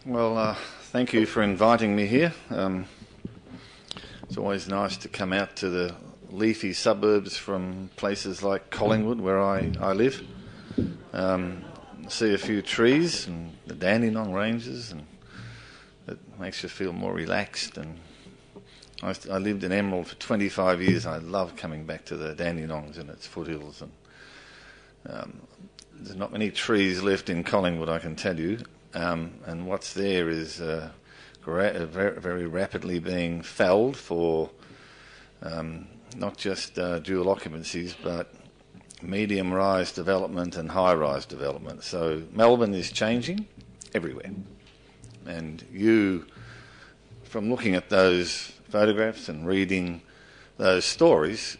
Well, thank you for inviting me here. It's always nice to come out to the leafy suburbs from places like Collingwood, where I live. See a few trees and the Dandenong ranges, and it makes you feel more relaxed. And I lived in Emerald for 25 years. I love coming back to the Dandenongs and its foothills. And there's not many trees left in Collingwood, I can tell you. And what's there is very rapidly being felled for not just dual occupancies, but medium-rise development and high-rise development. So Melbourne is changing everywhere. And you, from looking at those photographs and reading those stories,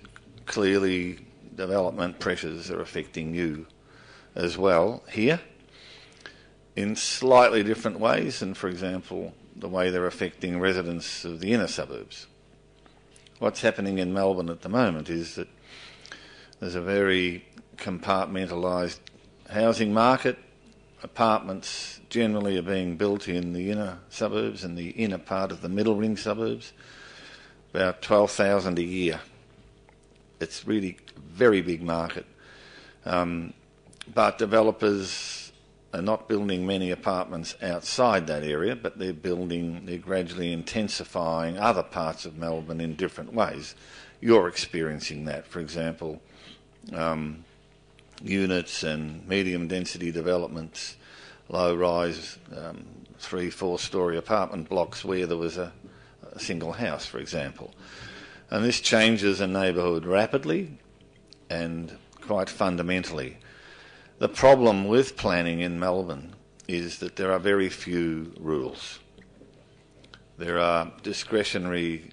clearly development pressures are affecting you as well here in slightly different ways, and for example, the way they're affecting residents of the inner suburbs. What's happening in Melbourne at the moment is that there's a very compartmentalised housing market. Apartments generally are being built in the inner suburbs and the inner part of the middle ring suburbs, about 12,000 a year. It's really a very big market. But developers are not building many apartments outside that area, but they're gradually intensifying other parts of Melbourne in different ways. You're experiencing that, for example, units and medium density developments, low-rise 3-4 story apartment blocks where there was a single house, for example. And this changes a neighbourhood rapidly and quite fundamentally. The problem with planning in Melbourne is that there are very few rules. There are discretionary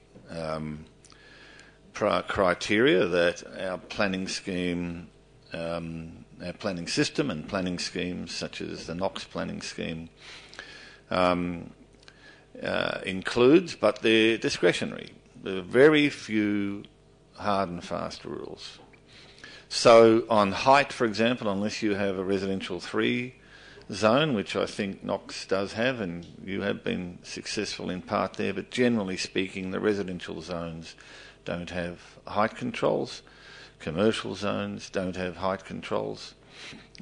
criteria that our planning scheme, our planning system and planning schemes such as the Knox planning scheme includes, but they're discretionary. There are very few hard and fast rules. So on height, for example, unless you have a residential 3 zone, which I think Knox does have, and you have been successful in part there, but generally speaking, the residential zones don't have height controls. Commercial zones don't have height controls.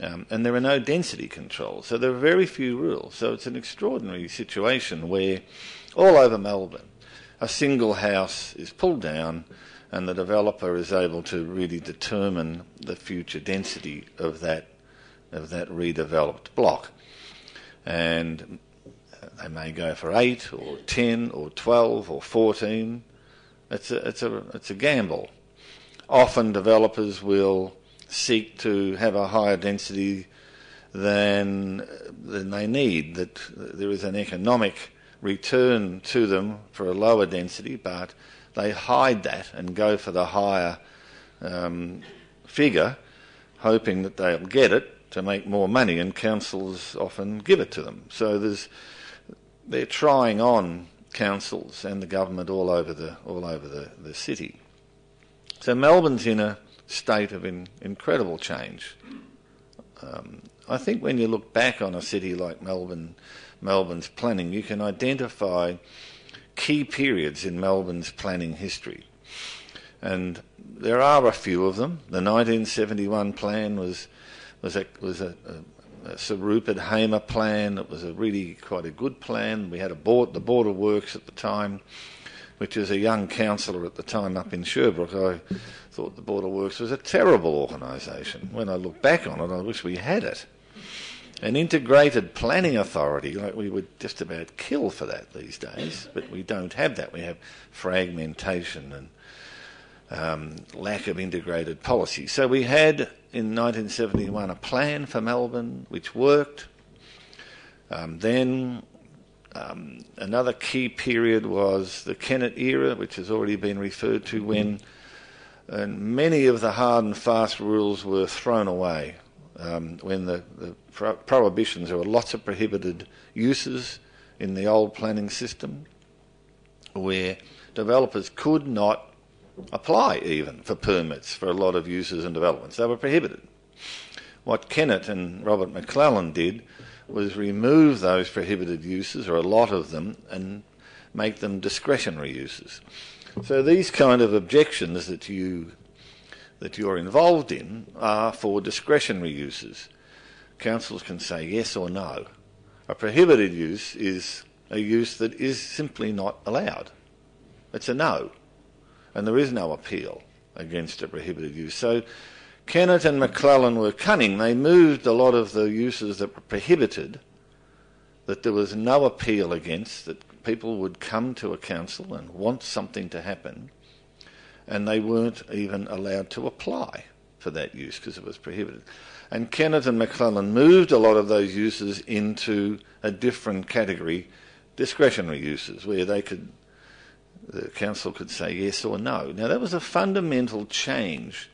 And there are no density controls. So there are very few rules. So it's an extraordinary situation where all over Melbourne, a single house is pulled down and the developer is able to really determine the future density of that redeveloped block. And they may go for 8 or 10 or 12 or 14. It's a gamble. Often developers will seek to have a higher density than they need, that there is an economic return to them for a lower density, but they hide that and go for the higher figure, hoping that they'll get it to make more money, and councils often give it to them. So they're trying on councils and the government all over the city. So Melbourne's in a state of incredible change. I think when you look back on a city like Melbourne's planning, you can identify key periods in Melbourne's planning history. And there are a few of them. The 1971 plan was a Sir Rupert Hamer plan. It was quite a good plan. We had the Board of Works at the time, which as a young councillor at the time up in Sherbrooke, I thought the Board of Works was a terrible organisation. When I look back on it, I wish we had it. An integrated planning authority, like we would just about kill for that these days, but we don't have that. We have fragmentation and lack of integrated policy. So we had in 1971 a plan for Melbourne which worked. Then another key period was the Kennett era, which has already been referred to, when many of the hard and fast rules were thrown away. When the prohibitions, there were lots of prohibited uses in the old planning system where developers could not apply even for permits for a lot of uses and developments. They were prohibited. What Kennett and Robert McClellan did was remove those prohibited uses, or a lot of them, and make them discretionary uses. So these kind of objections that you're involved in are for discretionary uses. Councils can say yes or no. A prohibited use is a use that is simply not allowed. It's a no. And there is no appeal against a prohibited use. So Kennett and McClellan were cunning. They moved a lot of the uses that were prohibited, that there was no appeal against, that people would come to a council and want something to happen, and they weren't even allowed to apply for that use because it was prohibited. And Kennett and McClellan moved a lot of those uses into a different category, discretionary uses, where the council could say yes or no. Now that was a fundamental change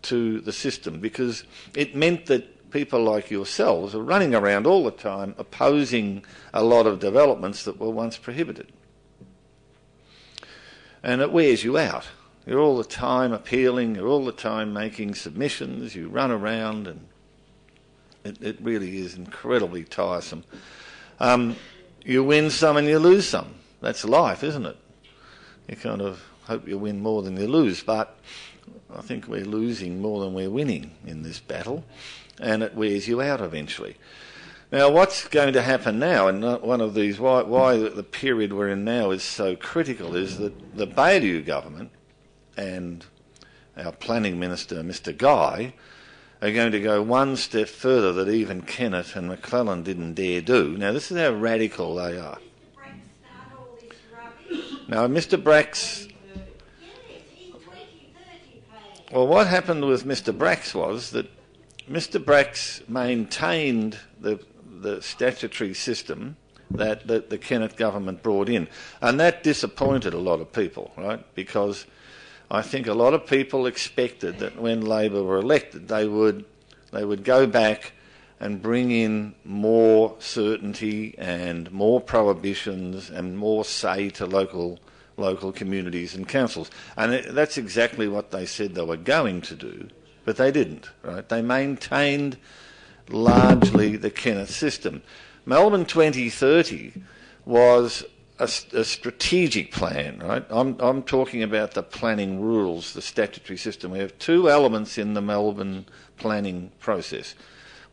to the system, because it meant that people like yourselves are running around all the time opposing a lot of developments that were once prohibited. And it wears you out. You're all the time appealing, you're all the time making submissions, you run around, and it really is incredibly tiresome. You win some and you lose some. That's life, isn't it? You kind of hope you win more than you lose, but I think we're losing more than we're winning in this battle, and it wears you out eventually. Now, what's going to happen now, and one of these, why the period we're in now is so critical, is that the Baillieu government and our planning minister, Mr. Guy, are going to go one step further that even Kennett and McClellan didn't dare do. Now, this is how radical they are. Now, Mr. Brack's... Well, what happened with Mr. Brack's was that Mr. Brack's maintained the statutory system that the Kennett government brought in, and that disappointed a lot of people, right? Because I think a lot of people expected that when Labor were elected, they would go back and bring in more certainty and more prohibitions and more say to local communities and councils. And that's exactly what they said they were going to do, but they didn't, right? They maintained largely the Kennett system. Melbourne 2030 was a strategic plan, right? I'm talking about the planning rules, the statutory system. We have two elements in the Melbourne planning process.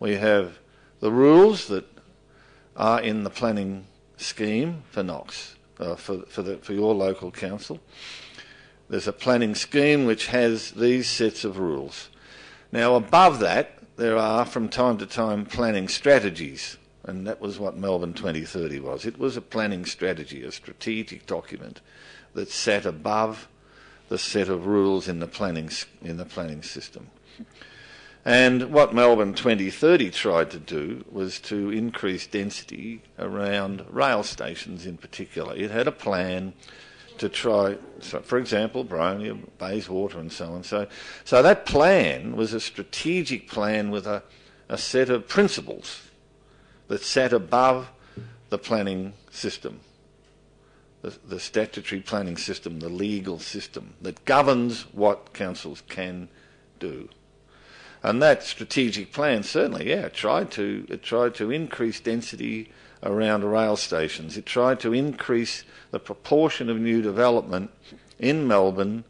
We have the rules that are in the planning scheme for Knox, for your local council. There's a planning scheme which has these sets of rules. Now, above that, there are, from time to time, planning strategies. And that was what Melbourne 2030 was. It was a planning strategy, a strategic document that sat above the set of rules in the planning system. And what Melbourne 2030 tried to do was to increase density around rail stations in particular. It had a plan to try, so for example, Boronia, Bayswater and so on. So that plan was a strategic plan with a set of principles that sat above the planning system, the statutory planning system, the legal system that governs what councils can do. And that strategic plan certainly, it tried to increase density around rail stations. It tried to increase the proportion of new development in Melbourne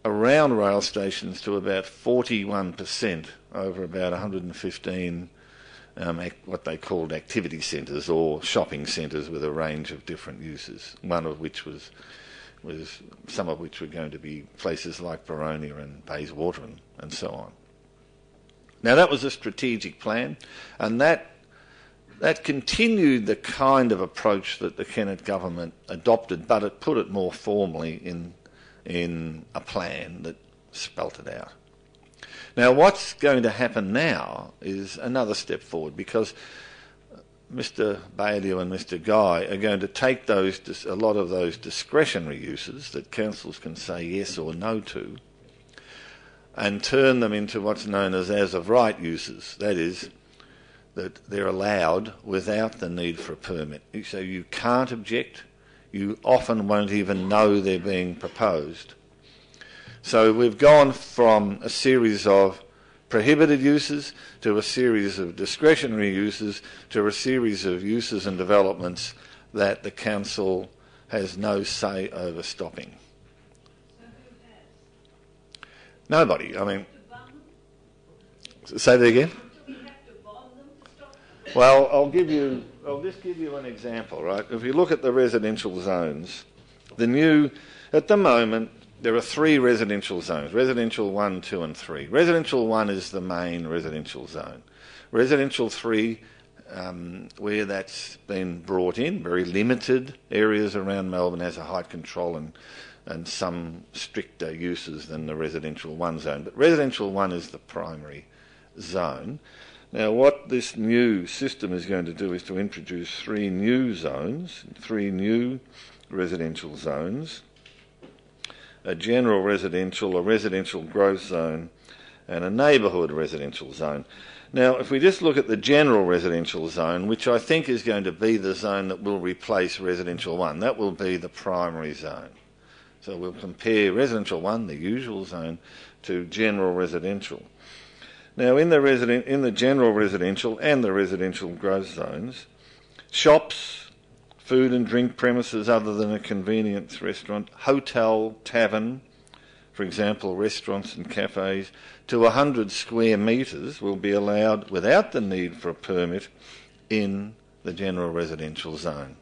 around rail stations to about 41% over about 115 what they called activity centres or shopping centres with a range of different uses, one of which was some of which were going to be places like Boronia and Bayswater and so on. Now that was a strategic plan, and that continued the kind of approach that the Kennett government adopted, but it put it more formally in a plan that spelt it out. Now, what's going to happen now is another step forward, because Mr. Baillieu and Mr. Guy are going to take a lot of those discretionary uses that councils can say yes or no to, and turn them into what's known as of right uses. That is, that they're allowed without the need for a permit. So you can't object. You often won't even know they're being proposed. So we've gone from a series of prohibited uses to a series of discretionary uses to a series of uses and developments that the council has no say over stopping. So who has? Nobody. I mean, say that again. Do we have to bond them to stop them? Well, I'll just give you an example, right? If you look at the residential zones, at the moment, there are 3 residential zones, residential 1, 2 and 3. Residential 1 is the main residential zone. Residential 3, where that's been brought in, very limited areas around Melbourne has a height control and some stricter uses than the residential 1 zone. But residential 1 is the primary zone. Now what this new system is going to do is to introduce 3 new zones, 3 new residential zones, a general residential, a residential growth zone and a neighbourhood residential zone. Now if we just look at the general residential zone, which I think is going to be the zone that will replace residential 1, that will be the primary zone. So we'll compare residential 1, the usual zone, to general residential. Now in the general residential and the residential growth zones, shops, food and drink premises other than a convenience restaurant, hotel, tavern, for example, restaurants and cafes, to 100 square metres will be allowed without the need for a permit in the general residential zone,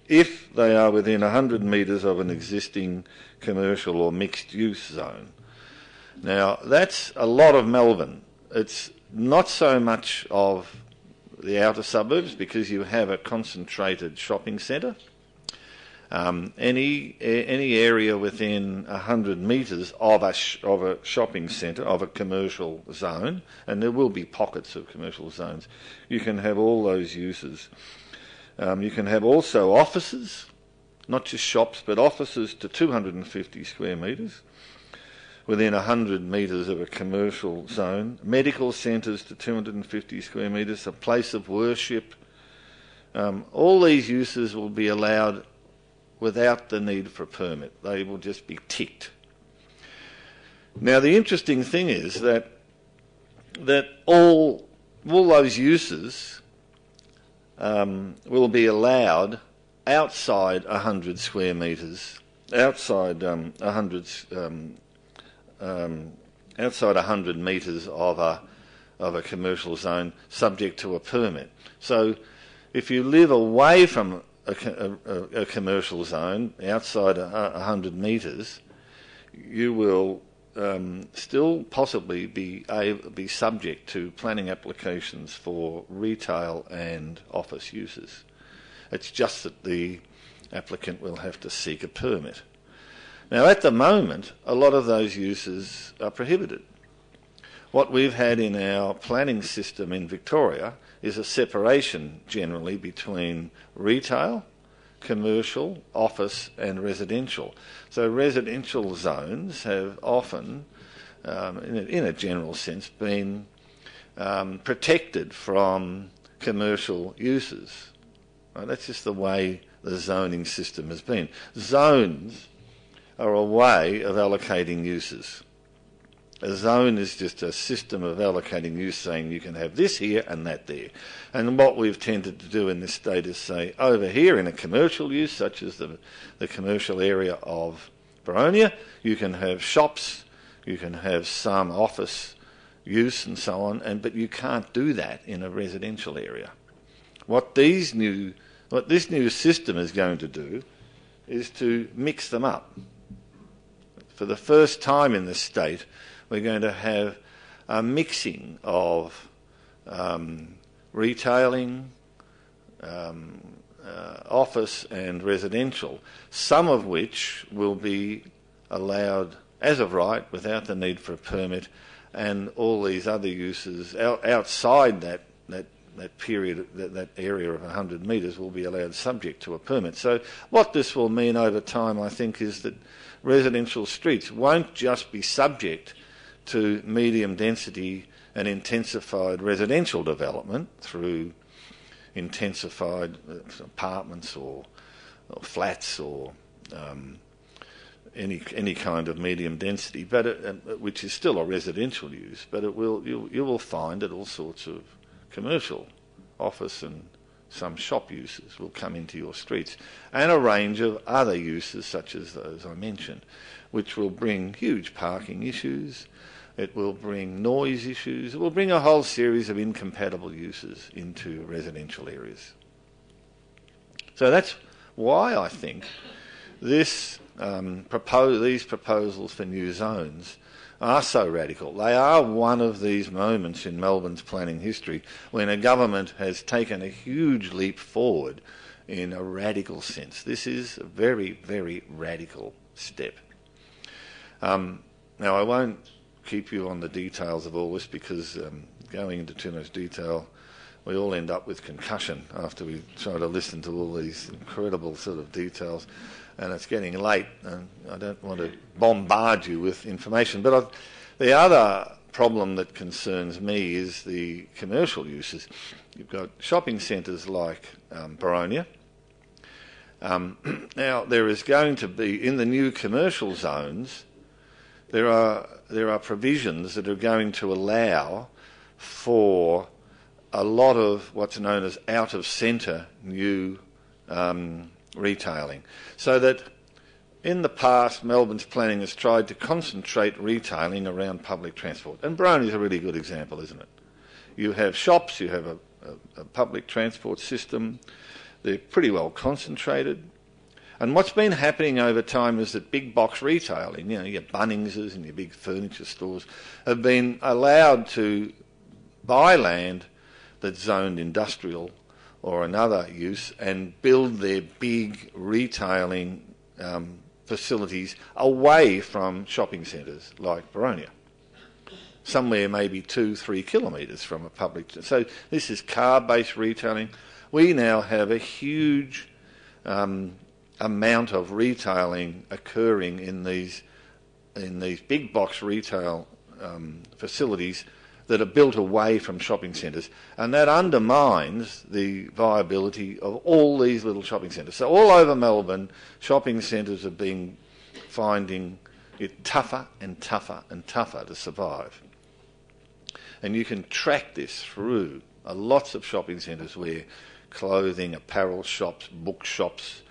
if they are within 100 metres of an existing commercial or mixed-use zone. Now, that's a lot of Melbourne. It's not so much of the outer suburbs because you have a concentrated shopping centre. Any area within 100 metres of a shopping centre, of a commercial zone, and there will be pockets of commercial zones, you can have all those uses. You can have also offices, not just shops, but offices to 250 square metres within 100 metres of a commercial zone, medical centres to 250 square metres, a place of worship. All these uses will be allowed without the need for a permit. They will just be ticked. Now the interesting thing is that all those uses will be allowed outside 100 square metres, outside 100 metres of a commercial zone, subject to a permit. So, if you live away from a commercial zone, outside 100 metres, you will still possibly be subject to planning applications for retail and office uses. It's just that the applicant will have to seek a permit. Now, at the moment, a lot of those uses are prohibited. What we've had in our planning system in Victoria is a separation generally between retail, commercial, office and residential. So residential zones have often, in a general sense, been protected from commercial uses. Right? That's just the way the zoning system has been. Zones are a way of allocating uses. A zone is just a system of allocating use, saying you can have this here and that there. And what we've tended to do in this state is say, over here in a commercial use, such as the commercial area of Boronia, you can have shops, you can have some office use and so on, but you can't do that in a residential area. What this new system is going to do is to mix them up. For the first time in this state, we're going to have a mixing of retailing, office and residential, some of which will be allowed as of right without the need for a permit, and all these other uses outside that period, that area of 100 metres will be allowed subject to a permit. So what this will mean over time, I think, is that residential streets won't just be subject to medium density and intensified residential development through intensified apartments or flats or any kind of medium density, but which is still a residential use. But you will find that all sorts of commercial, office and some shop uses will come into your streets, and a range of other uses such as those I mentioned, which will bring huge parking issues. It will bring noise issues. It will bring a whole series of incompatible uses into residential areas. So that's why I think these proposals for new zones are so radical. They are one of these moments in Melbourne's planning history when a government has taken a huge leap forward in a radical sense. This is a very, very radical step. Now, I won't keep you on the details of all this because going into too much detail, we all end up with concussion after we try to listen to all these incredible sort of details. And it's getting late, and I don't want to bombard you with information. But the other problem that concerns me is the commercial uses. You've got shopping centres like Boronia. Now, there is going to be, in the new commercial zones, there are provisions that are going to allow for a lot of what's known as out-of-centre new retailing. So that in the past, Melbourne's planning has tried to concentrate retailing around public transport. And Boronia is a really good example, isn't it? You have shops, you have a public transport system. They're pretty well concentrated. And what's been happening over time is that big box retailing, your Bunningses and your big furniture stores, have been allowed to buy land that's zoned industrial or another use and build their big retailing facilities away from shopping centres like Boronia, somewhere maybe 2-3 kilometres from a public. So this is car-based retailing. We now have a huge amount of retailing occurring in these big box retail facilities that are built away from shopping centres, and that undermines the viability of all these little shopping centres. So all over Melbourne, shopping centres are finding it tougher and tougher and tougher to survive. And you can track this through lots of shopping centres where clothing, apparel shops, bookshops,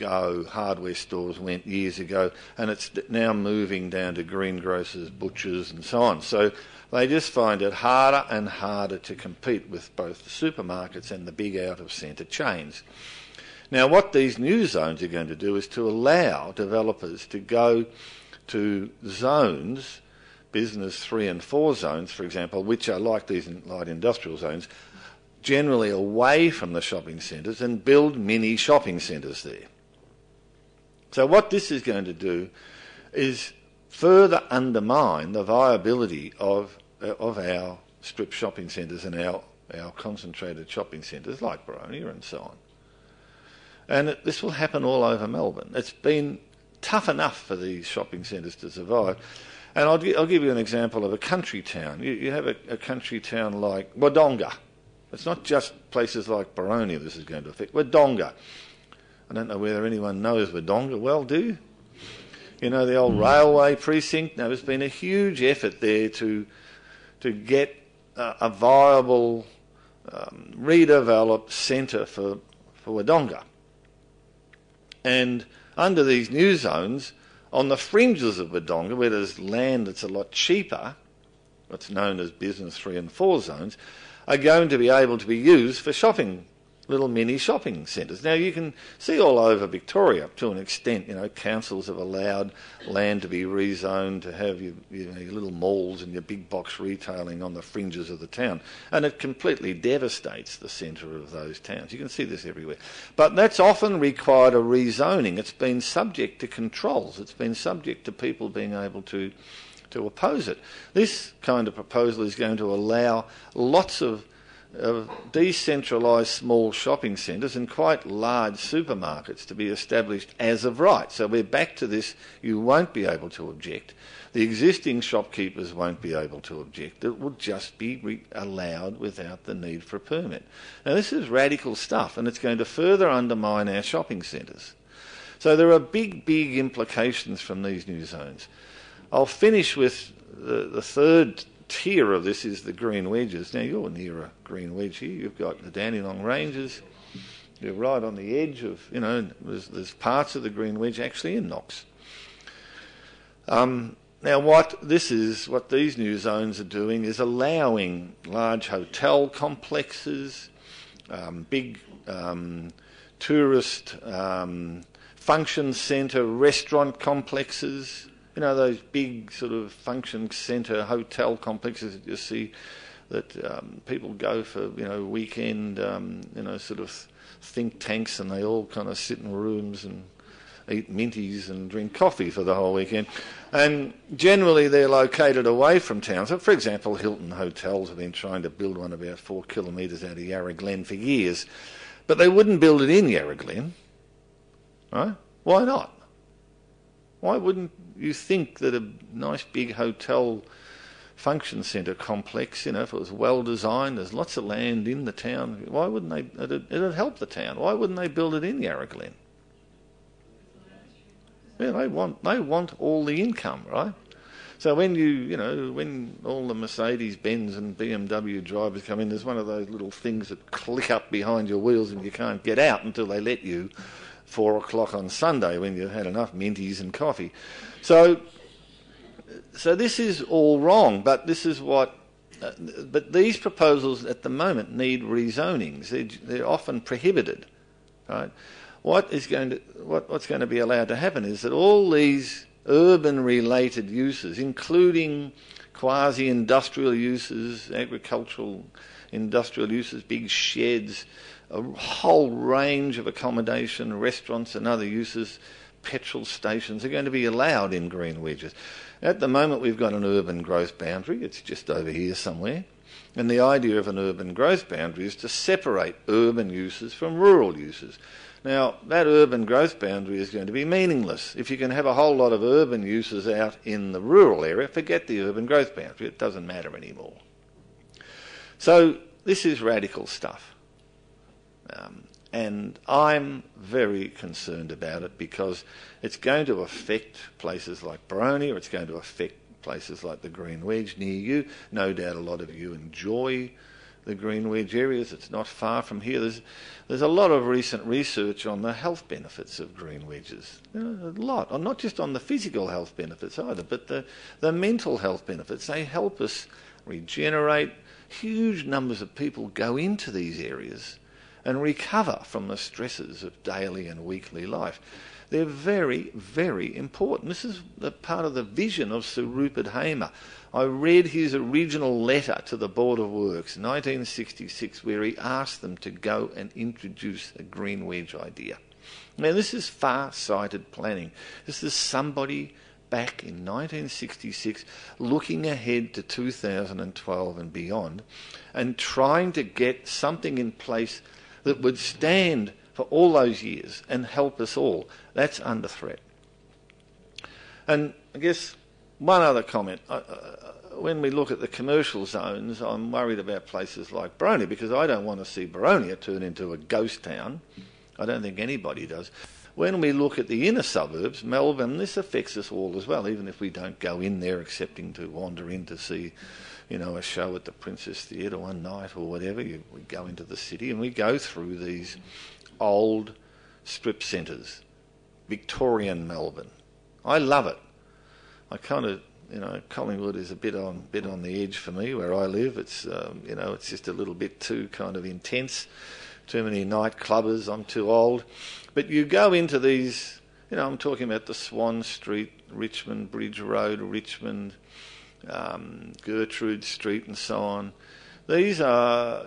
hardware stores went years ago, and it's now moving down to greengrocers, butchers and so on. So they just find it harder and harder to compete with both the supermarkets and the big out-of-centre chains. Now what these new zones are going to do is to allow developers to go to zones, business 3 and 4 zones for example, which are like these light industrial zones, generally away from the shopping centres, and build mini shopping centres there. So what this is going to do is further undermine the viability of our strip shopping centres and our concentrated shopping centres like Boronia and so on. And this will happen all over Melbourne. It's been tough enough for these shopping centres to survive. And I'll give you an example of a country town. You have a country town like Wodonga. It's not just places like Boronia this is going to affect. Wodonga. I don't know whether anyone knows Wodonga well, do you? You know the old railway precinct? Now, there's been a huge effort there to get a viable, redeveloped centre for Wodonga. And under these new zones, on the fringes of Wodonga, where there's land that's a lot cheaper, what's known as business 3 and 4 zones, are going to be able to be used for shopping, little mini shopping centres. Now you can see all over Victoria to an extent, councils have allowed land to be rezoned to have your little malls and your big box retailing on the fringes of the town, and it completely devastates the centre of those towns. You can see this everywhere. But that's often required a rezoning. It's been subject to controls. It's been subject to people being able to oppose it. This kind of proposal is going to allow lots of decentralised small shopping centres and quite large supermarkets to be established as of right. So we're back to this, you won't be able to object. The existing shopkeepers won't be able to object. It will just be allowed without the need for a permit. Now this is radical stuff, and it's going to further undermine our shopping centres. So there are big, big implications from these new zones. I'll finish with the third tier of this is the green wedges. Now, you're near a green wedge here. You've got the Dandenong Ranges. You're right on the edge of, there's parts of the green wedge actually in Knox. Now, what these new zones are doing is allowing large hotel complexes, big tourist function centre restaurant complexes, those big sort of function centre hotel complexes that you see that people go for, weekend, sort of think tanks, and they all kind of sit in rooms and eat minties and drink coffee for the whole weekend. And generally they're located away from town. So, for example, Hilton Hotels have been trying to build one about 4 kilometres out of Yarra Glen for years. But they wouldn't build it in Yarra Glen. Right? Why not? Why wouldn't you think that a nice big hotel function centre complex, if it was well designed, there's lots of land in the town, why wouldn't they, it'd help the town, why wouldn't they build it in Yarra Glen? Yeah, they want all the income, right? So when when all the Mercedes-Benz and BMW drivers come in, there's one of those little things that click up behind your wheels and you can't get out until they let you 4 o'clock on Sunday when you've had enough minties and coffee. So this is all wrong, but this is what. But these proposals at the moment need rezonings. They're often prohibited, right? What's going to be allowed to happen is that all these urban-related uses, including quasi-industrial uses, agricultural, industrial uses, big sheds, a whole range of accommodation, restaurants and other uses, petrol stations, are going to be allowed in green wedges. At the moment we've got an urban growth boundary. It's just over here somewhere. And the idea of an urban growth boundary is to separate urban uses from rural uses. Now, that urban growth boundary is going to be meaningless. If you can have a whole lot of urban uses out in the rural area, forget the urban growth boundary. It doesn't matter anymore. So this is radical stuff. And I'm very concerned about it because it's going to affect places like Boronia, it's going to affect places like the Green Wedge near you. No doubt a lot of you enjoy the Green Wedge areas. It's not far from here. There's a lot of recent research on the health benefits of green wedges. A lot, not just on the physical health benefits either, but the mental health benefits. They help us regenerate. Huge numbers of people go into these areas and recover from the stresses of daily and weekly life. They're very, very important. This is the part of the vision of Sir Rupert Hamer. I read his original letter to the Board of Works in 1966 where he asked them to go and introduce a green wedge idea. Now, this is far-sighted planning. This is somebody back in 1966 looking ahead to 2012 and beyond and trying to get something in place that would stand for all those years and help us all. That's under threat. And I guess one other comment. When we look at the commercial zones, I'm worried about places like Boronia because I don't want to see Boronia turn into a ghost town. I don't think anybody does. When we look at the inner suburbs, Melbourne, this affects us all as well, even if we don't go in there excepting to wander in to see, a show at the Princess Theatre one night or whatever. We go into the city and we go through these old strip centres, Victorian Melbourne. I love it. I kind of, Collingwood is a bit on the edge for me where I live. It's, it's just a little bit too kind of intense. Too many nightclubbers. I'm too old. But you go into these, I'm talking about the Swan Street, Richmond, Bridge Road, Richmond, Gertrude Street and so on. These are,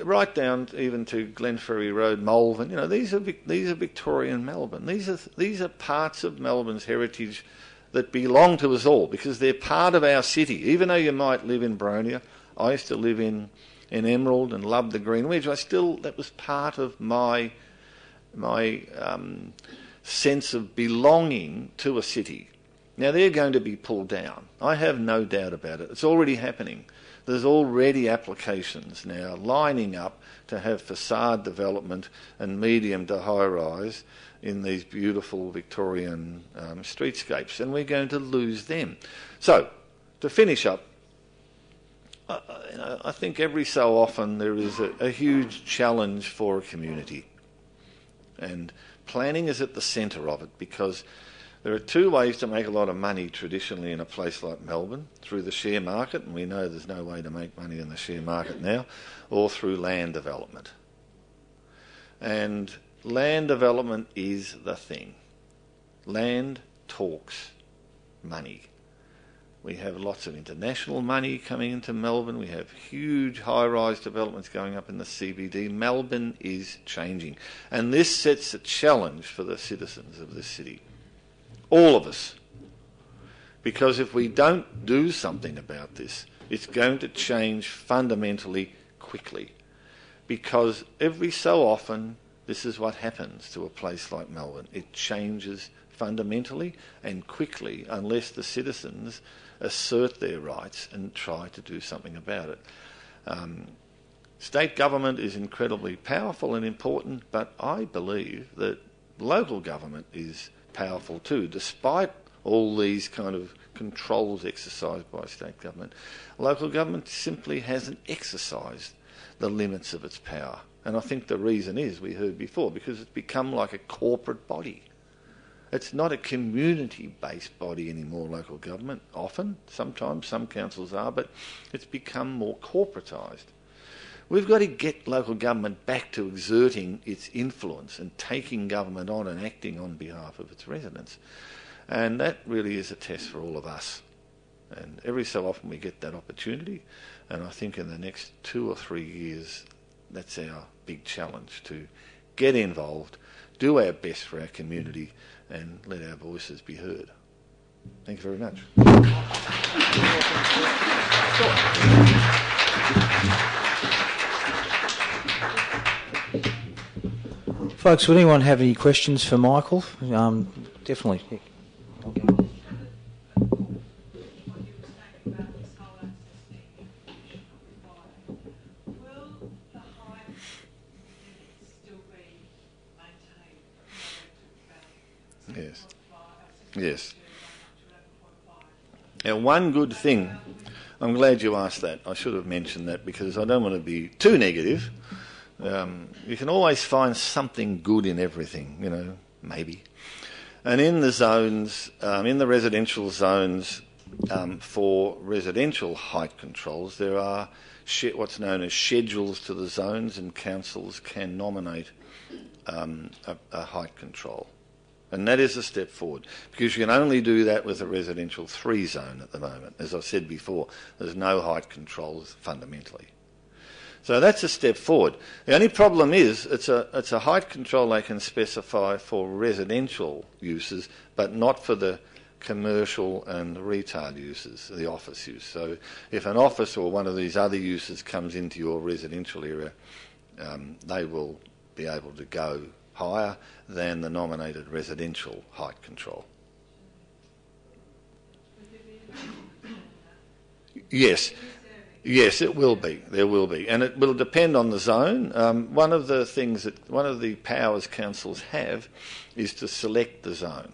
right down even to Glenferrie Road, Malvern. These are Victorian Melbourne. These are parts of Melbourne's heritage that belong to us all because they're part of our city. Even though you might live in Boronia, I used to live in Emerald and loved the Green Wedge. That was part of my sense of belonging to a city. Now they're going to be pulled down. I have no doubt about it. It's already happening. There's already applications now lining up to have facade development and medium to high rise in these beautiful Victorian streetscapes, and we're going to lose them. So, to finish up, I think every so often there is a huge challenge for a community, and planning is at the centre of it, because there are two ways to make a lot of money traditionally in a place like Melbourne: through the share market, and we know there's no way to make money in the share market now, or through land development. And land development is the thing. Land talks money. We have lots of international money coming into Melbourne. We have huge high-rise developments going up in the CBD. Melbourne is changing. And this sets a challenge for the citizens of this city. All of us. Because if we don't do something about this, it's going to change fundamentally quickly. Because every so often, this is what happens to a place like Melbourne. It changes fundamentally and quickly unless the citizens assert their rights and try to do something about it. State government is incredibly powerful and important, but I believe that local government is powerful too, despite all these kind of controls exercised by state government. Local government simply hasn't exercised the limits of its power. And I think the reason is, we heard before, because it's become like a corporate body. It's not a community-based body anymore, local government, often. Sometimes some councils are, but it's become more corporatised. We've got to get local government back to exerting its influence and taking government on and acting on behalf of its residents. And that really is a test for all of us. And every so often we get that opportunity, and I think in the next 2 or 3 years, that's our big challenge, to get involved, do our best for our community, and let our voices be heard. Thank you very much. Folks, would anyone have any questions for Michael? Definitely. Okay. Yes. Yes. Now, one good thing, I'm glad you asked that. I should have mentioned that because I don't want to be too negative. You can always find something good in everything, maybe. And in the zones, in the residential zones, for residential height controls, there are what's known as schedules to the zones, and councils can nominate a height control. And that is a step forward, because you can only do that with a residential 3 zone at the moment. As I said before, there's no height controls fundamentally. So that's a step forward. The only problem is it's a height control they can specify for residential uses, but not for the commercial and retail uses, the office use. So if an office or one of these other uses comes into your residential area, they will be able to go higher than the nominated residential height control. Yes. Yes, it will be. There will be. And it will depend on the zone. One of the powers councils have is to select the zone.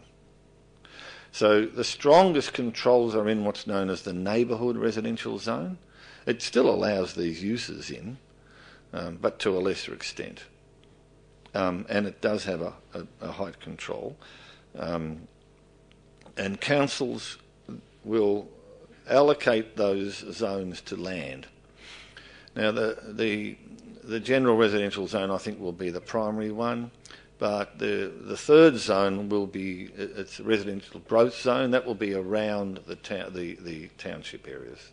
So the strongest controls are in what's known as the neighbourhood residential zone. It still allows these uses in, but to a lesser extent. And it does have a height control. And councils will allocate those zones to land. Now, the general residential zone, I think, will be the primary one, but the third zone will be it's a residential growth zone. That will be around the township areas.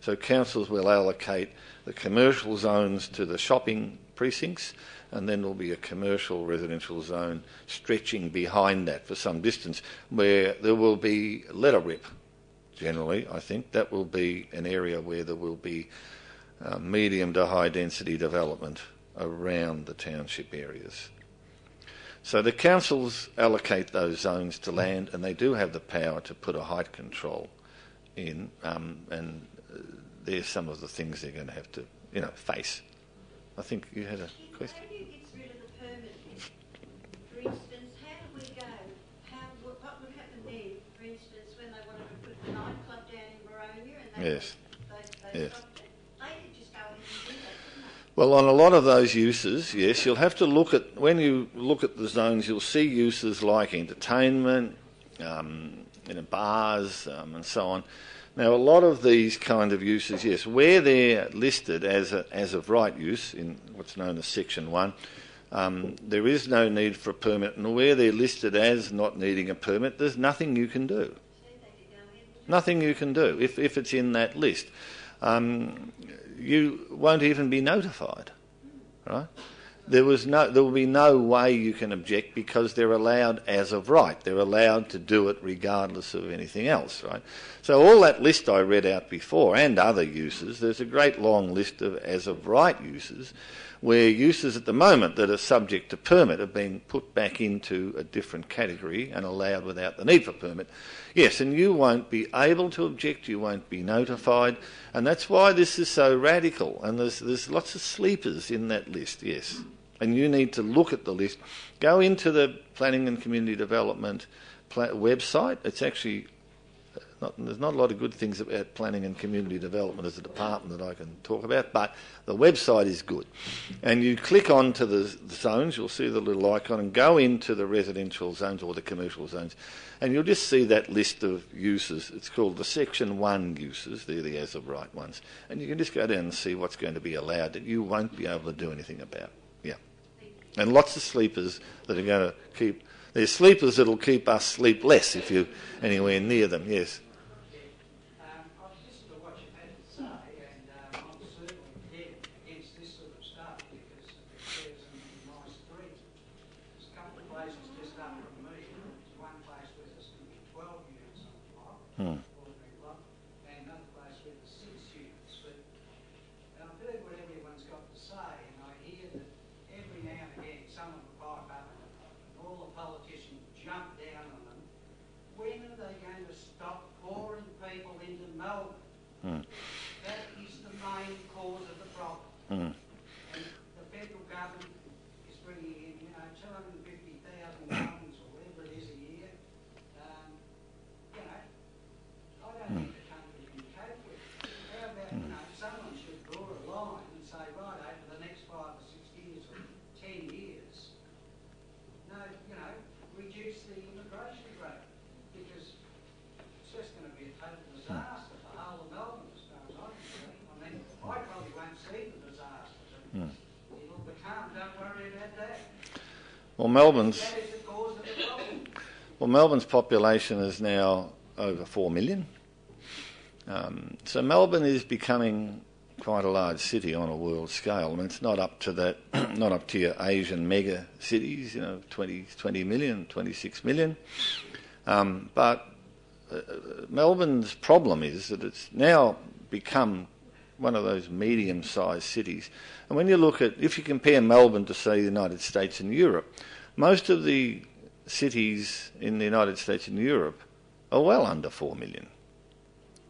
So councils will allocate the commercial zones to the shopping precincts, and then there'll be a commercial residential zone stretching behind that for some distance, where there will be letter rip. Generally, I think that will be an area where there will be medium to high density development around the township areas. So the councils allocate those zones to land, and they do have the power to put a height control in, and there's some of the things they're going to have to, face. I think you had a question. How do you get rid of the permit? For instance, how do we go? What would happen there, for instance, when they wanted to put the nightclub down in Boronia and they Yes. They stopped it? They could just go in and do that, couldn't they? Well, on a lot of those uses, yes, you'll have to look at, when you look at the zones, you'll see uses like entertainment, bars, and so on. Now, a lot of these kind of uses, yes, where they're listed as of right use in what's known as Section 1, there is no need for a permit, and where they're listed as not needing a permit, there's nothing you can do. Nothing you can do if it's in that list. You won't even be notified, right? There will be no way you can object because they're allowed as of right. They're allowed to do it regardless of anything else, right? So all that list I read out before and other uses, there's a great long list of as of right uses where uses at the moment that are subject to permit have been put back into a different category and allowed without the need for permit. Yes, and you won't be able to object, you won't be notified, and that's why this is so radical. And there's lots of sleepers in that list, yes. And you need to look at the list. Go into the Planning and Community Development website. It's actually there's not a lot of good things about Planning and Community Development as a department that I can talk about, but the website is good. And you click onto the zones, you'll see the little icon, and go into the residential zones or the commercial zones, and you'll just see that list of uses. It's called the Section 1 uses. They're the as of right ones. And you can just go down and see what's going to be allowed that you won't be able to do anything about. Yeah. And lots of sleepers that are going to keep... There's sleepers that'll keep us sleepless if you're anywhere near them, yes. I've listened to what you've had to say, and I'm certainly dead against this sort of stuff because it says in my street, there's a couple of places just up from me. There's one place where there's going to be 12 units on the block, ordinary block, and another place where there's 6 units. But I've heard what everyone's got to say, and I hear that every now and again someone will pipe up and all the politicians jump down on them. When are they going to stop pouring people into Melbourne? That is the main cause of the problem. And the federal government is bringing in, 250,000 tonnes or whatever it is a year. I don't think the country can cope with it. How about, someone should draw a line and say, right, over the next 5 or 6 years or 10 years, reduce the immigration rate because it's just going to be a total disaster for the whole of Melbourne as far as I'm concerned. I mean, I probably won't see the disaster, but it'll become, don't worry about that. Well, That is the cause of the problem. Well, Melbourne's population is now over 4 million. So Melbourne is becoming quite a large city on a world scale. I mean, it's not up to that, not up to your Asian mega cities, 20 million, 26 million. But Melbourne's problem is that it's now become one of those medium-sized cities. And when you look at, if you compare Melbourne to, say, the United States and Europe, most of the cities in the United States and Europe are well under 4 million.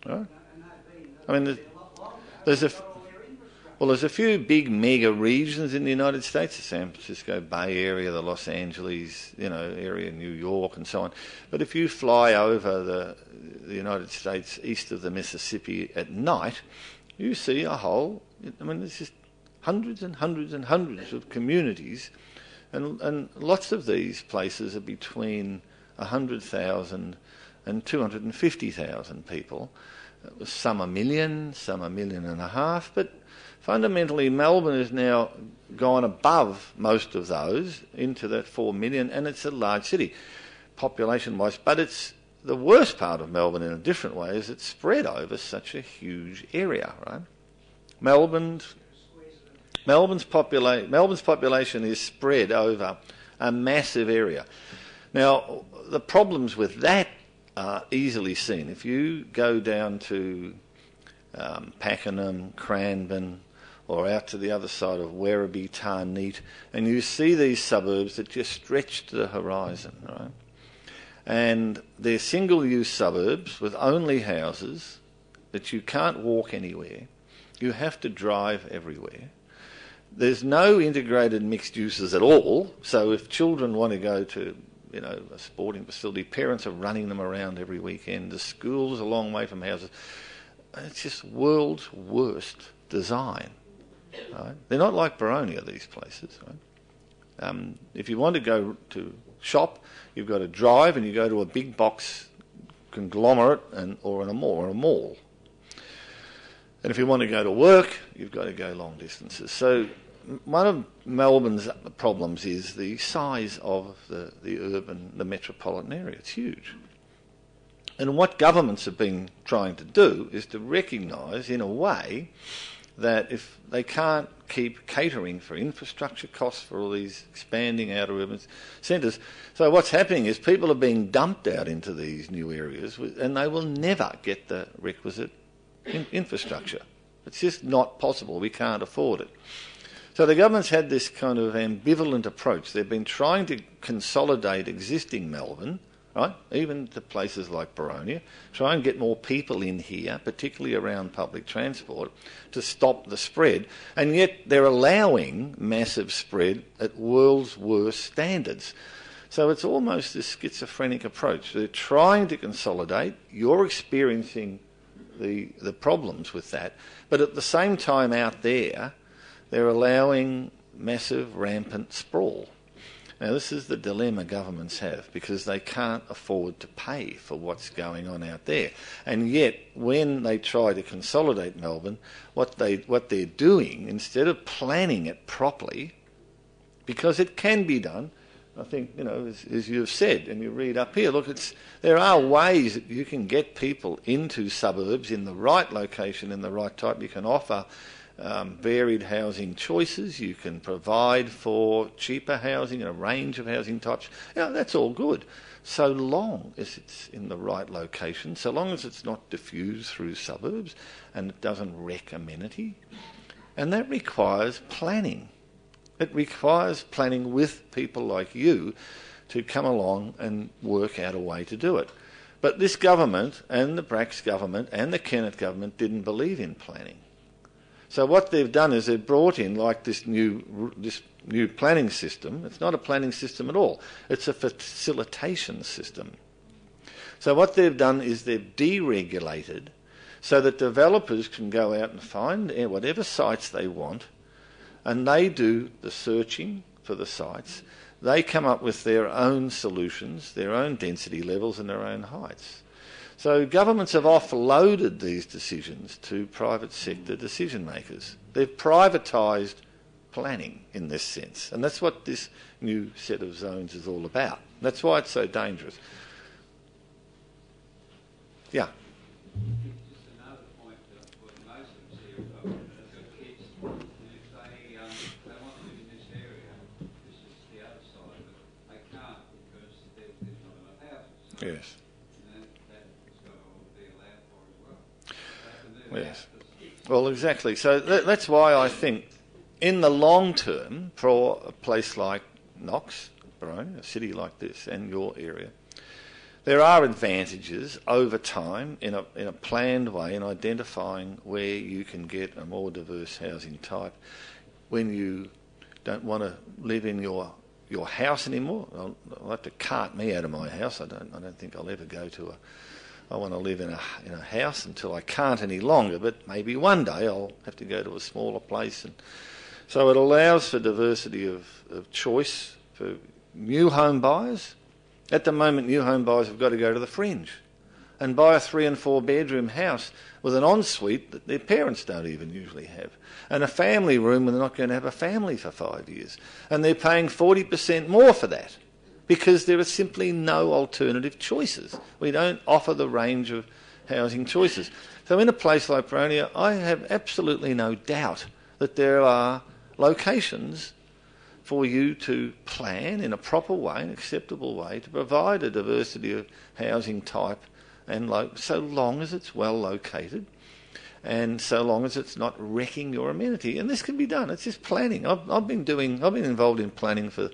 Right? I mean, there's a few big mega regions in the United States, the San Francisco Bay Area, the Los Angeles, area, New York, and so on. But if you fly over the United States east of the Mississippi at night, you see there's just hundreds and hundreds and hundreds of communities, and lots of these places are between 100,000 and 250,000 people. Some a million, some 1.5 million, but fundamentally Melbourne has now gone above most of those into that 4 million, and it's a large city population-wise. But it's the worst part of Melbourne in a different way is it's spread over such a huge area, right? Melbourne's population is spread over a massive area. Now, the problems with that are easily seen. If you go down to Pakenham, Cranbourne, or out to the other side of Werribee, Tarneet, and you see these suburbs that just stretch to the horizon, right? And they're single-use suburbs with only houses, that you can't walk anywhere. You have to drive everywhere. There's no integrated mixed uses at all. So if children want to go to, a sporting facility, parents are running them around every weekend. The school's a long way from houses. It's just world's worst design. Right? They're not like Boronia, these places. Right? If you want to go to shop, you've got to drive and you go to a big box conglomerate or in a mall. And if you want to go to work, you've got to go long distances. So one of Melbourne's problems is the size of the metropolitan area. It's huge. And what governments have been trying to do is to recognise, in a way, that if they can't keep catering for infrastructure costs for all these expanding outer urban centres, so what's happening is people are being dumped out into these new areas and they will never get the requisite infrastructure. It's just not possible. We can't afford it. So the government's had this kind of ambivalent approach. They've been trying to consolidate existing Melbourne, right, even to places like Boronia, try and get more people in here, particularly around public transport, to stop the spread. And yet they're allowing massive spread at world's worst standards. So it's almost this schizophrenic approach. They're trying to consolidate. You're experiencing the problems with that. But at the same time out there, they're allowing massive, rampant sprawl. Now, this is the dilemma governments have because they can't afford to pay for what's going on out there. And yet, when they try to consolidate Melbourne, what they're doing, instead of planning it properly, because it can be done, I think, as you've said, and you read up here, look, there are ways that you can get people into suburbs in the right location, in the right type. You can offer varied housing choices. You can provide for cheaper housing, a range of housing types. That's all good, so long as it's in the right location, so long as it's not diffused through suburbs and it doesn't wreck amenity. And that requires planning. It requires planning with people like you to come along and work out a way to do it. But this government and the Bracks government and the Kennett government didn't believe in planning. So what they've done is they've brought in like this new planning system. It's not a planning system at all. It's a facilitation system. So what they've done is they've deregulated so that developers can go out and find whatever sites they want, and they do the searching for the sites. They come up with their own solutions, their own density levels and their own heights. So governments have offloaded these decisions to private sector decision makers. They've privatised planning in this sense. And that's what this new set of zones is all about. That's why it's so dangerous. Yeah. Just another point that most of us here have got kids, and if they want to live in this area, this is the other side of it, they can't because there's not enough houses. So Yes. that's got to be allowed for as well. They have to move Yes. out the sticks. Well, exactly. So that's why I think in the long term, for a place like Knox, Boronia, a city like this, and your area, there are advantages over time in a planned way in identifying where you can get a more diverse housing type when you don't want to live in your house anymore. I'll have to cart me out of my house. I don't think I'll ever go to I want to live in a house until I can't any longer, but maybe one day I'll have to go to a smaller place. And so it allows for diversity of choice for new home buyers. At the moment, new home buyers have got to go to the fringe and buy a 3 and 4 bedroom house with an ensuite that their parents don't even usually have, and a family room when they're not going to have a family for 5 years. And they're paying 40% more for that because there are simply no alternative choices. We don't offer the range of housing choices. So in a place like Boronia, I have absolutely no doubt that there are locations for you to plan in a proper way, an acceptable way, to provide a diversity of housing type, and so long as it's well located, and so long as it's not wrecking your amenity. And this can be done. It's just planning. I've been involved in planning for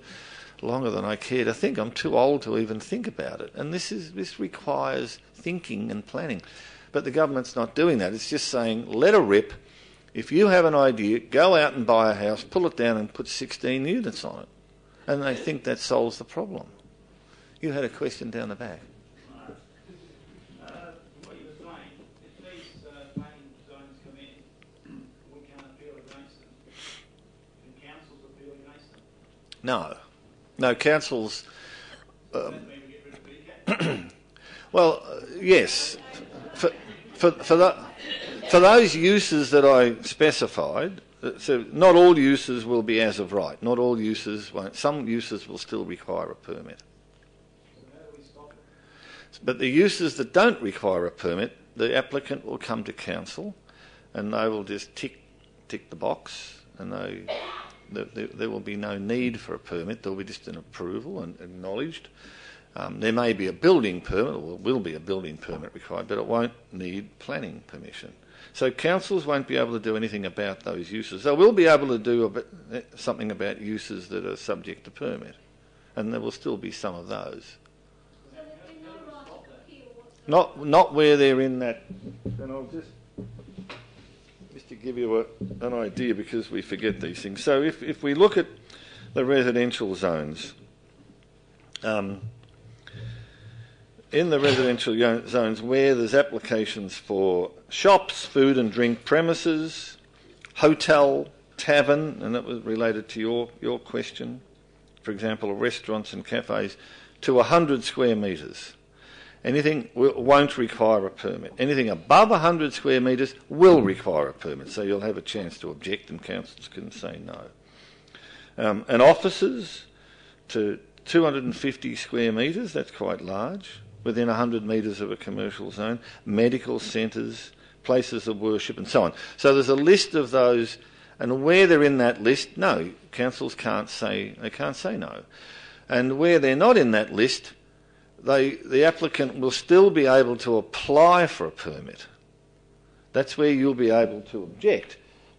longer than I care to think. I'm too old to even think about it. And this requires thinking and planning. But the government's not doing that. It's just saying, let her rip. If you have an idea, go out and buy a house, pull it down and put 16 units on it. And they think that solves the problem. You had a question down the back. What you were saying, if these planning zones come in, we can't appeal against them. Can councils appeal against them? No. No, councils... Does that mean we get rid of BCAT? well, yes. For those uses that I specified, so not all uses will be as of right. Not all uses won't. Some uses will still require a permit. So how do we stop it? But the uses that don't require a permit, the applicant will come to council and they will just tick the box, and there will be no need for a permit. There will be just an approval and acknowledged. There may be a building permit, or will be a building permit required, but it won't need planning permission. So councils won't be able to do anything about those uses. They will be able to do something about uses that are subject to permit, and there will still be some of those. So there'd be no right of appeal whatsoever. Not where they're in that. And I'll just to give you an idea, because we forget these things. So if we look at the residential zones, in the residential zones where there's applications for shops, food and drink premises, hotel, tavern, and that was related to your question, for example, restaurants and cafes, to 100 square metres. Anything won't require a permit. Anything above 100 square metres will require a permit, so you'll have a chance to object and councils can say no. And offices to 250 square metres, that's quite large, within 100 metres of a commercial zone, medical centres, places of worship and so on. So there's a list of those, and where they're in that list, no, councils can't say no. And where they're not in that list, the applicant will still be able to apply for a permit. That's where you'll be able to object.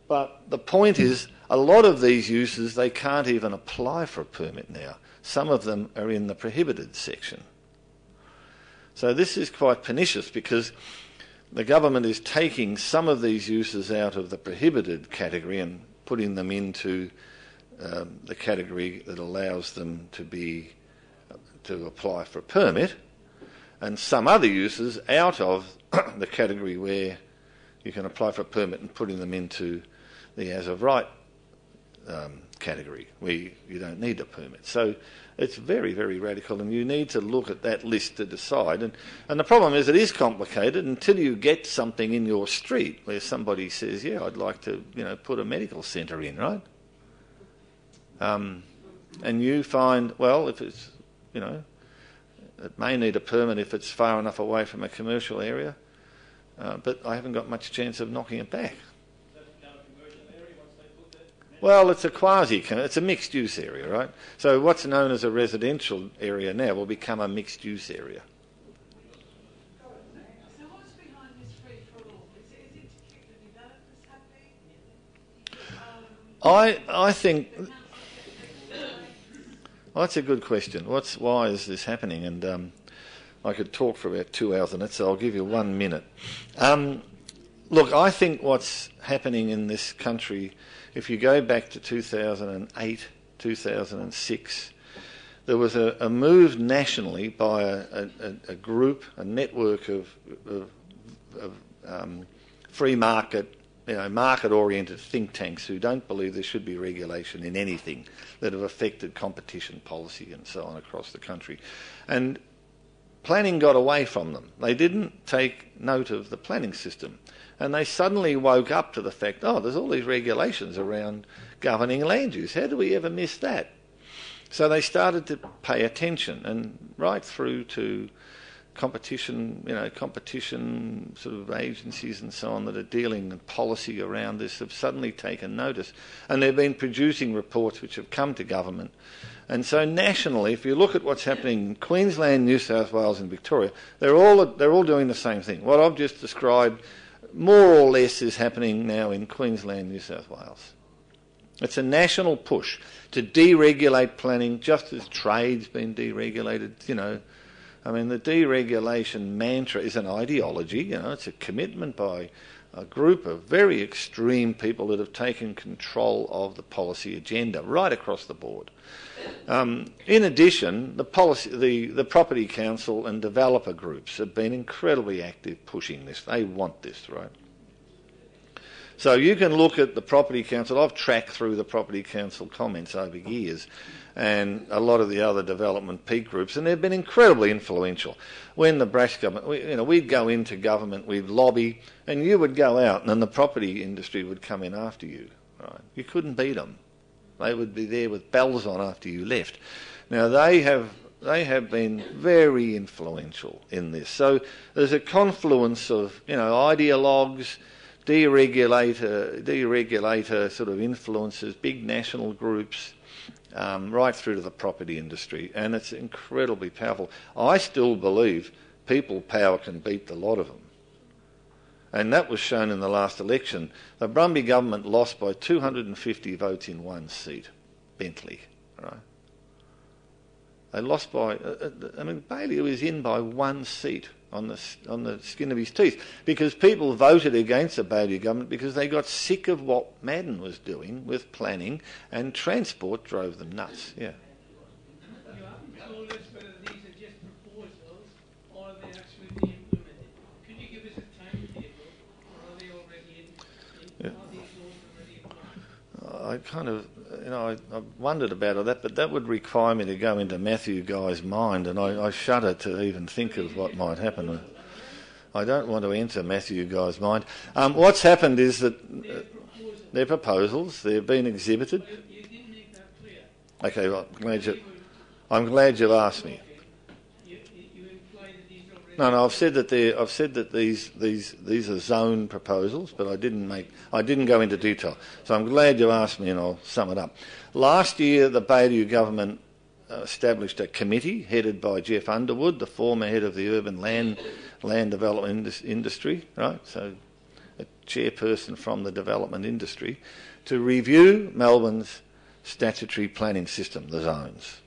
But the point is, a lot of these uses, they can't even apply for a permit now. Some of them are in the prohibited section. So this is quite pernicious, because the government is taking some of these uses out of the prohibited category and putting them into the category that allows them to apply for a permit, and some other uses out of the category where you can apply for a permit and putting them into the as of right category where you don't need a permit. So it's very, very radical, and you need to look at that list to decide. And the problem is it is complicated until you get something in your street where somebody says, yeah, I'd like to put a medical centre in, right? And you find, well, if it's, it may need a permit if it's far enough away from a commercial area, but I haven't got much chance of knocking it back. Well, it's it's a mixed-use area, right? So what's known as a residential area now will become a mixed-use area. So what's behind this free-for-all? Is it to keep the developers happy? I think... Well, that's a good question. Why is this happening? And I could talk for about 2 hours on it, so I'll give you 1 minute. Look, I think what's happening in this country, if you go back to 2008, 2006, there was a move nationally by a group, a network of free market, market-oriented think tanks who don't believe there should be regulation in anything that have affected competition policy and so on across the country. And planning got away from them. They didn't take note of the planning system. And they suddenly woke up to the fact, there's all these regulations around governing land use. How do we ever miss that? So they started to pay attention, and right through to competition sort of agencies and so on that are dealing with policy around this have suddenly taken notice, and they've been producing reports which have come to government. And so nationally, if you look at what's happening in Queensland, New South Wales and Victoria, they're all doing the same thing. What I've just described more or less is happening now in Queensland, New South Wales. It's a national push to deregulate planning, just as trade's been deregulated, I mean, the deregulation mantra is an ideology, you know, it's a commitment by a group of very extreme people that have taken control of the policy agenda right across the board. In addition, the Property Council and developer groups have been incredibly active pushing this. They want this, right? So you can look at the Property Council. I've tracked through the Property Council comments over years and a lot of the other development peak groups, and they've been incredibly influential. When the Brash government, we'd go into government, we'd lobby, and you would go out and then the property industry would come in after you. Right? You couldn't beat them. They would be there with bells on after you left. Now, they have been very influential in this. So there's a confluence of, ideologues, deregulator sort of influences, big national groups, right through to the property industry, and it's incredibly powerful. I still believe people power can beat the lot of them. And that was shown in the last election. The Brumby government lost by 250 votes in one seat, Bentley, right? They lost by, Bailey was in by one seat on the skin of his teeth, because people voted against the Bailey government because they got sick of what Madden was doing with planning, and transport drove them nuts. Yeah. You haven't told us whether these are just proposals or are they actually being implemented. Could you give us a timetable, or are they already are these laws already in place? I kind of, I wondered about that, but that would require me to go into Matthew Guy's mind, and I shudder to even think of what might happen. I don't want to enter Matthew Guy's mind. What's happened is that they're proposals, they've been exhibited. You didn't make that clear. Okay, well, I'm glad you asked me. You implied that these are already... No, I've said that these are zone proposals, but I didn't go into detail. So I'm glad you asked me, and I'll sum it up. Last year, the Baillieu government established a committee headed by Jeff Underwood, the former head of the urban land development industry, right? So a chairperson from the development industry, to review Melbourne's statutory planning system, the zones.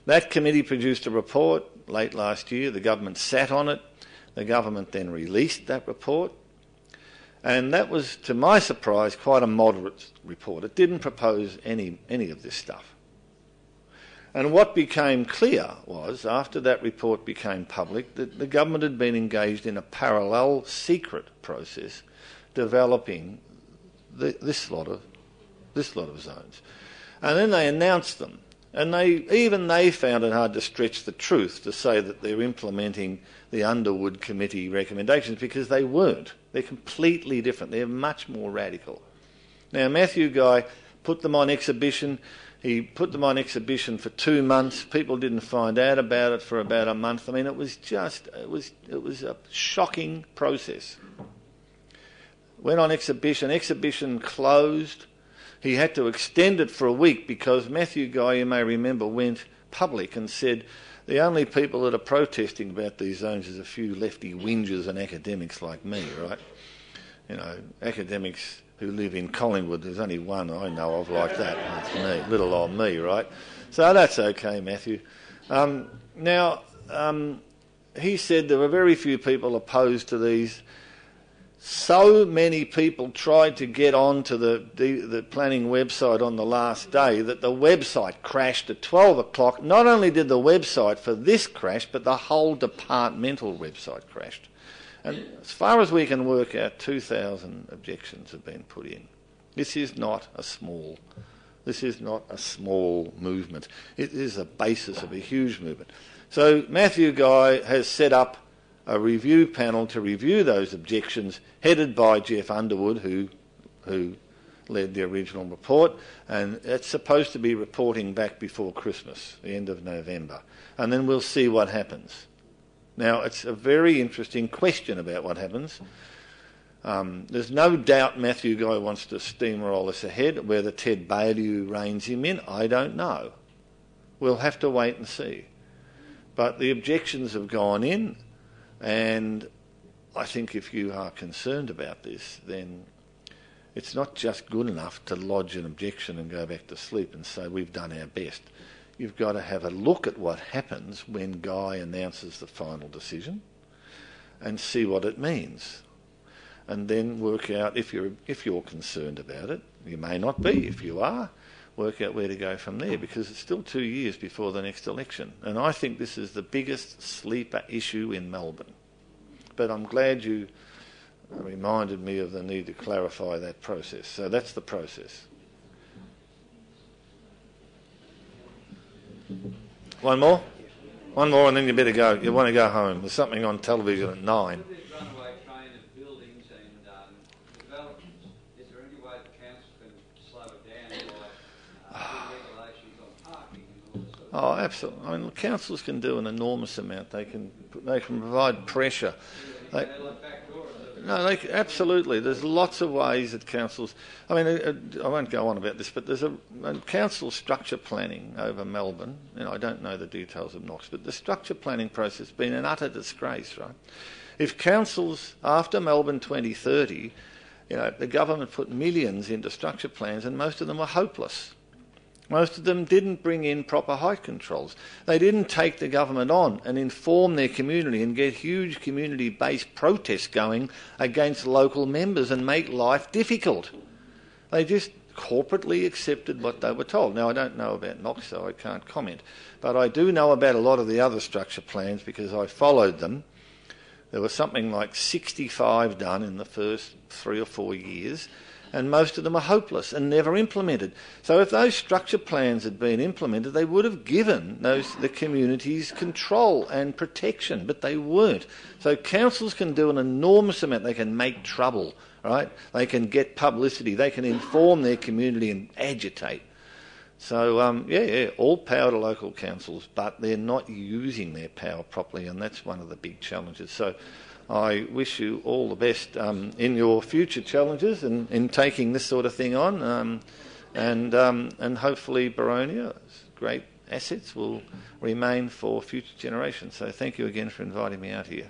That committee produced a report late last year. The government sat on it. The government then released that report. And that was, to my surprise, quite a moderate report. It didn't propose any of this stuff. And what became clear was, after that report became public, that the government had been engaged in a parallel secret process developing this lot of zones. And then they announced them. And they found it hard to stretch the truth to say that they're implementing the Underwood Committee recommendations, because they weren't. They're completely different. They're much more radical. Now, Matthew Guy put them on exhibition. He put them on exhibition for 2 months. People didn't find out about it for about a month. I mean, it was a shocking process. Went on exhibition. Exhibition closed. He had to extend it for a week because Matthew Guy, you may remember, went public and said the only people that are protesting about these zones is a few lefty whingers and academics like me, right? Academics who live in Collingwood. There's only one I know of like that. That's me, little old me, right? So that's okay, Matthew. He said there were very few people opposed to these. So many people tried to get onto the planning website on the last day that the website crashed at 12 o'clock. Not only did the website for this crash, but the whole departmental website crashed. And as far as we can work out, 2,000 objections have been put in. This is not a small movement. It is the basis of a huge movement. So Matthew Guy has set up a review panel to review those objections, headed by Jeff Underwood, who led the original report, and it's supposed to be reporting back before Christmas, the end of November, and then we'll see what happens. Now, it's a very interesting question about what happens. There's no doubt Matthew Guy wants to steamroll us ahead. Whether Ted Baillieu reins him in, I don't know. We'll have to wait and see. But the objections have gone in, and I think if you are concerned about this, then it's not just good enough to lodge an objection and go back to sleep and say we've done our best. you've got to have a look at what happens when Guy announces the final decision and see what it means. And then work out if you're concerned about it. You may not be. If you are, work out where to go from there, because it's still 2 years before the next election. And I think this is the biggest sleeper issue in Melbourne. But I'm glad you reminded me of the need to clarify that process. So that's the process. One more? One more and then you better go. You want to go home. There's something on television at 9. With this runaway train of buildings and developments, is there any way the council can slow it down by regulations on parking and all this sort of Oh, absolutely. I mean, councils can do an enormous amount. They can provide pressure. They, like backdoor? no, absolutely. There's lots of ways that councils. I mean, I won't go on about this, but there's a council structure planning over Melbourne. You know, I don't know the details of Knox, but the structure planning process has been an utter disgrace, right? If councils after Melbourne 2030, you know, the government put millions into structure plans, and most of them were hopeless. Most of them didn't bring in proper height controls. They didn't take the government on and inform their community and get huge community-based protests going against local members and make life difficult. They just corporately accepted what they were told. Now, I don't know about Knox, so I can't comment. But I do know about a lot of the other structure plans because I followed them. There was something like 65 done in the first 3 or 4 years, and most of them are hopeless and never implemented. So if those structure plans had been implemented, they would have given the communities control and protection, but they weren't. So councils can do an enormous amount. They can make trouble, right? They can get publicity. They can inform their community and agitate. So, all power to local councils, but they're not using their power properly, and that's one of the big challenges. So I wish you all the best in your future challenges and in taking this sort of thing on, and hopefully Boronia's great assets will remain for future generations. So thank you again for inviting me out here.